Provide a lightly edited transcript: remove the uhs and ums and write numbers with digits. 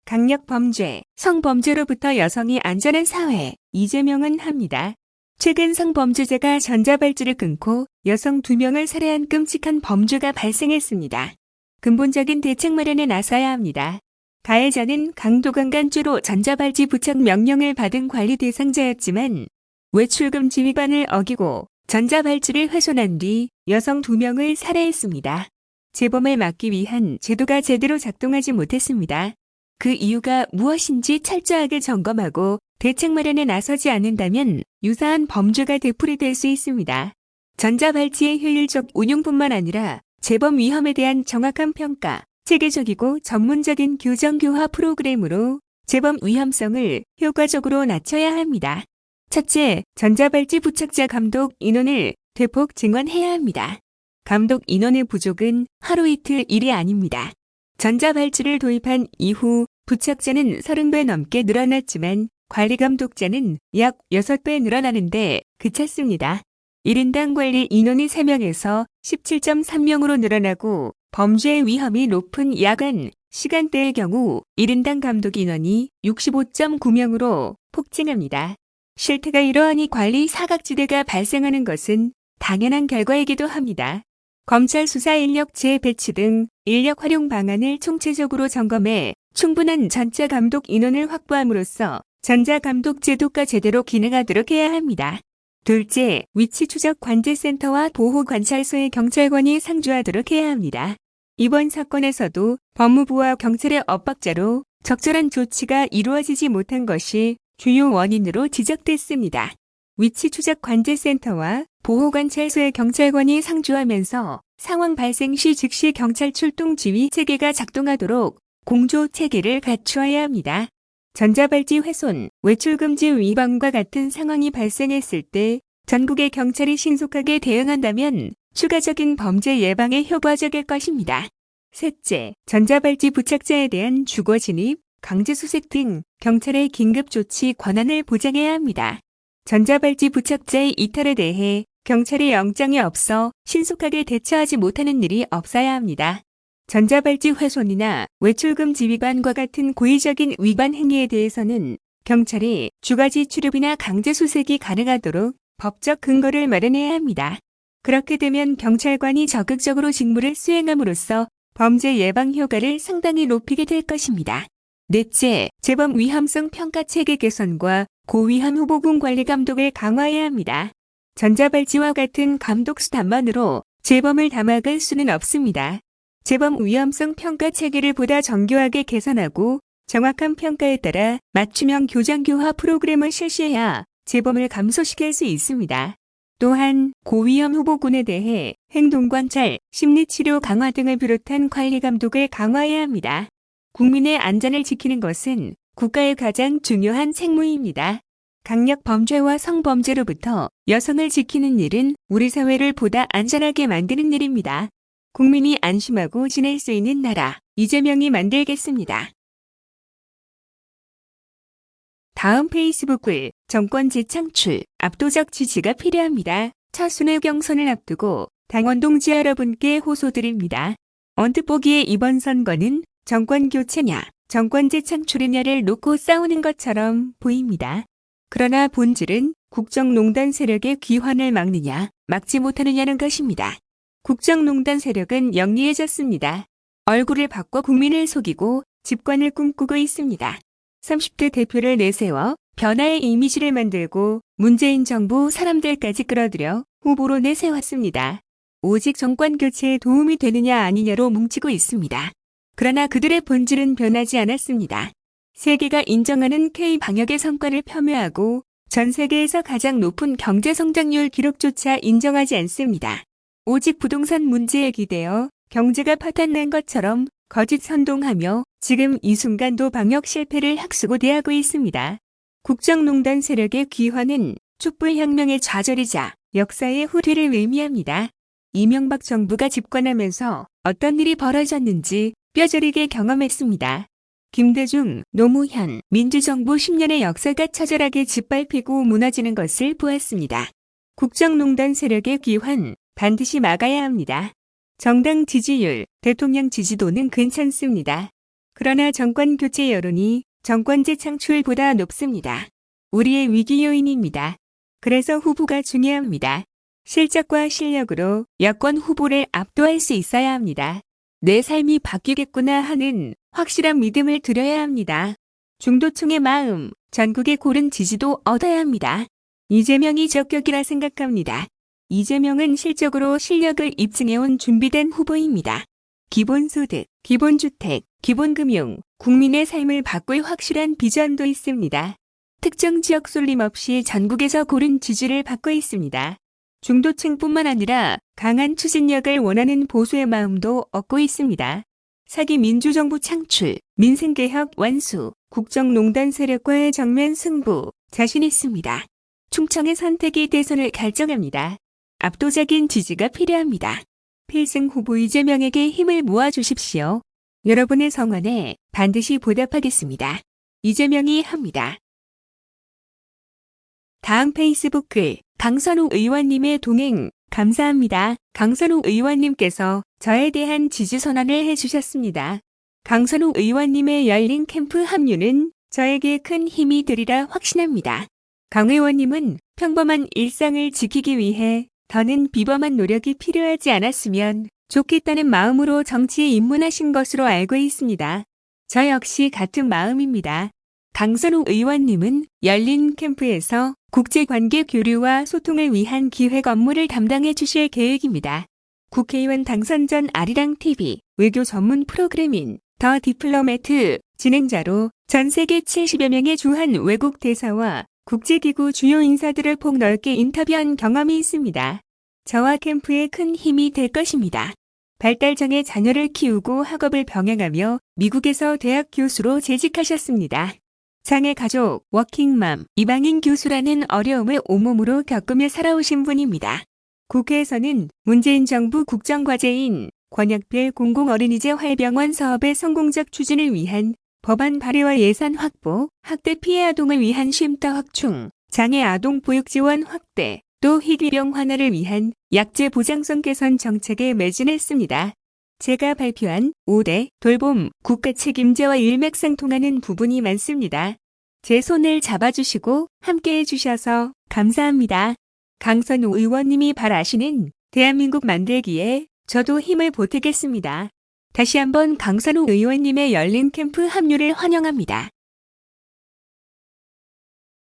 강력 범죄, 성범죄로부터 여성이 안전한 사회, 이재명은 합니다. 최근 성범죄자가 전자발찌를 끊고 여성 2명을 살해한 끔찍한 범죄가 발생했습니다. 근본적인 대책 마련에 나서야 합니다. 가해자는 강도강간죄로 전자발찌 부착 명령을 받은 관리 대상자였지만 외출금지 위반을 어기고 전자발찌를 훼손한 뒤 여성 2명을 살해했습니다. 재범을 막기 위한 제도가 제대로 작동하지 못했습니다. 그 이유가 무엇인지 철저하게 점검하고 대책 마련에 나서지 않는다면 유사한 범죄가 되풀이될 수 있습니다. 전자발찌의 효율적 운용뿐만 아니라 재범 위험에 대한 정확한 평가, 체계적이고 전문적인 교정교화 프로그램으로 재범 위험성을 효과적으로 낮춰야 합니다. 첫째, 전자발찌 부착자 감독 인원을 대폭 증원해야 합니다. 감독 인원의 부족은 하루 이틀 일이 아닙니다. 전자발찌를 도입한 이후 부착자는 30배 넘게 늘어났지만 관리감독자는 약 6배 늘어나는데 그쳤습니다. 1인당 관리 인원이 3명에서 17.3명으로 늘어나고 범죄의 위험이 높은 야간, 시간대의 경우 1인당 감독 인원이 65.9명으로 폭증합니다. 실태가 이러하니 관리 사각지대가 발생하는 것은 당연한 결과이기도 합니다. 검찰 수사 인력 재배치 등 인력 활용 방안을 총체적으로 점검해 충분한 전자 감독 인원을 확보함으로써 전자 감독 제도가 제대로 기능하도록 해야 합니다. 둘째, 위치 추적 관제센터와 보호관찰소의 경찰관이 상주하도록 해야 합니다. 이번 사건에서도 법무부와 경찰의 엇박자로 적절한 조치가 이루어지지 못한 것이 주요 원인으로 지적됐습니다. 위치 추적 관제센터와 보호관찰소의 경찰관이 상주하면서 상황 발생 시 즉시 경찰 출동 지휘 체계가 작동하도록 공조 체계를 갖추어야 합니다. 전자발찌 훼손, 외출금지 위반과 같은 상황이 발생했을 때 전국의 경찰이 신속하게 대응한다면 추가적인 범죄 예방에 효과적일 것입니다. 셋째, 전자발찌 부착자에 대한 주거 진입, 강제 수색 등 경찰의 긴급 조치 권한을 보장해야 합니다. 전자발찌 부착자의 이탈에 대해 경찰이 영장이 없어 신속하게 대처하지 못하는 일이 없어야 합니다. 전자발찌 훼손이나 외출금지 위반과 같은 고의적인 위반 행위에 대해서는 경찰이 주거지 출입이나 강제 수색이 가능하도록 법적 근거를 마련해야 합니다. 그렇게 되면 경찰관이 적극적으로 직무를 수행함으로써 범죄 예방 효과를 상당히 높이게 될 것입니다. 넷째, 재범 위험성 평가 체계 개선과 고위험 후보군 관리 감독을 강화해야 합니다. 전자발찌와 같은 감독 수단만으로 재범을 다 막을 수는 없습니다. 재범 위험성 평가 체계를 보다 정교하게 개선하고 정확한 평가에 따라 맞춤형 교정교화 프로그램을 실시해야 재범을 감소시킬 수 있습니다. 또한 고위험 후보군에 대해 행동관찰, 심리치료 강화 등을 비롯한 관리 감독을 강화해야 합니다. 국민의 안전을 지키는 것은 국가의 가장 중요한 책무입니다. 강력 범죄와 성범죄로부터 여성을 지키는 일은 우리 사회를 보다 안전하게 만드는 일입니다. 국민이 안심하고 지낼 수 있는 나라, 이재명이 만들겠습니다. 다음 페이스북 글, 정권 재창출, 압도적 지지가 필요합니다. 첫 순회 경선을 앞두고 당원 동지 여러분께 호소드립니다. 언뜻 보기에 이번 선거는 정권 교체냐, 정권 재창출이냐를 놓고 싸우는 것처럼 보입니다. 그러나 본질은 국정농단 세력의 귀환을 막느냐, 막지 못하느냐는 것입니다. 국정농단 세력은 영리해졌습니다. 얼굴을 바꿔 국민을 속이고 집권을 꿈꾸고 있습니다. 30대 대표를 내세워 변화의 이미지를 만들고 문재인 정부 사람들까지 끌어들여 후보로 내세웠습니다. 오직 정권 교체에 도움이 되느냐 아니냐로 뭉치고 있습니다. 그러나 그들의 본질은 변하지 않았습니다. 세계가 인정하는 K-방역의 성과를 폄훼하고 전 세계에서 가장 높은 경제 성장률 기록조차 인정하지 않습니다. 오직 부동산 문제에 기대어 경제가 파탄난 것처럼 거짓 선동하며 지금 이 순간도 방역 실패를 학수고대하고 있습니다. 국정농단 세력의 귀환은 촛불혁명의 좌절이자 역사의 후퇴를 의미합니다. 이명박 정부가 집권하면서 어떤 일이 벌어졌는지 뼈저리게 경험했습니다. 김대중, 노무현, 민주정부 10년의 역사가 처절하게 짓밟히고 무너지는 것을 보았습니다. 국정농단 세력의 귀환, 반드시 막아야 합니다. 정당 지지율, 대통령 지지도는 괜찮습니다. 그러나 정권 교체 여론이 정권 재창출보다 높습니다. 우리의 위기 요인입니다. 그래서 후보가 중요합니다. 실적과 실력으로 여권 후보를 압도할 수 있어야 합니다. 내 삶이 바뀌겠구나 하는 확실한 믿음을 드려야 합니다. 중도층의 마음, 전국의 고른 지지도 얻어야 합니다. 이재명이 적격이라 생각합니다. 이재명은 실적으로 실력을 입증해온 준비된 후보입니다. 기본소득, 기본주택, 기본금융, 국민의 삶을 바꿀 확실한 비전도 있습니다. 특정 지역 쏠림 없이 전국에서 고른 지지를 받고 있습니다. 중도층뿐만 아니라 강한 추진력을 원하는 보수의 마음도 얻고 있습니다. 사기 민주정부 창출, 민생개혁 완수, 국정농단 세력과의 정면 승부, 자신 있습니다. 충청의 선택이 대선을 결정합니다. 압도적인 지지가 필요합니다. 필승 후보 이재명에게 힘을 모아주십시오. 여러분의 성원에 반드시 보답하겠습니다. 이재명이 합니다. 다음 페이스북 글, 강선우 의원님의 동행, 감사합니다. 강선우 의원님께서 저에 대한 지지 선언을 해주셨습니다. 강선우 의원님의 열린 캠프 합류는 저에게 큰 힘이 되리라 확신합니다. 강 의원님은 평범한 일상을 지키기 위해 더는 비범한 노력이 필요하지 않았으면 좋겠다는 마음으로 정치에 입문하신 것으로 알고 있습니다. 저 역시 같은 마음입니다. 강선우 의원님은 열린 캠프에서 국제관계 교류와 소통을 위한 기획 업무를 담당해 주실 계획입니다. 국회의원 당선 전 아리랑TV 외교 전문 프로그램인 더 디플로매트 진행자로 전 세계 70여 명의 주한 외국 대사와 국제기구 주요 인사들을 폭넓게 인터뷰한 경험이 있습니다. 저와 캠프에 큰 힘이 될 것입니다. 발달장애 자녀를 키우고 학업을 병행하며 미국에서 대학 교수로 재직하셨습니다. 장애 가족, 워킹맘, 이방인 교수라는 어려움을 온몸으로 겪으며 살아오신 분입니다. 국회에서는 문재인 정부 국정과제인 권역별 공공어린이재 활병원 사업의 성공적 추진을 위한 법안 발의와 예산 확보, 학대 피해 아동을 위한 쉼터 확충, 장애 아동 보육 지원 확대, 또 희귀병 완화를 위한 약제 보장성 개선 정책에 매진했습니다. 제가 발표한 5대 돌봄 국가 책임제와 일맥상통하는 부분이 많습니다. 제 손을 잡아주시고 함께해 주셔서 감사합니다. 강선우 의원님이 바라시는 대한민국 만들기에 저도 힘을 보태겠습니다. 다시 한번 강선우 의원님의 열린 캠프 합류를 환영합니다.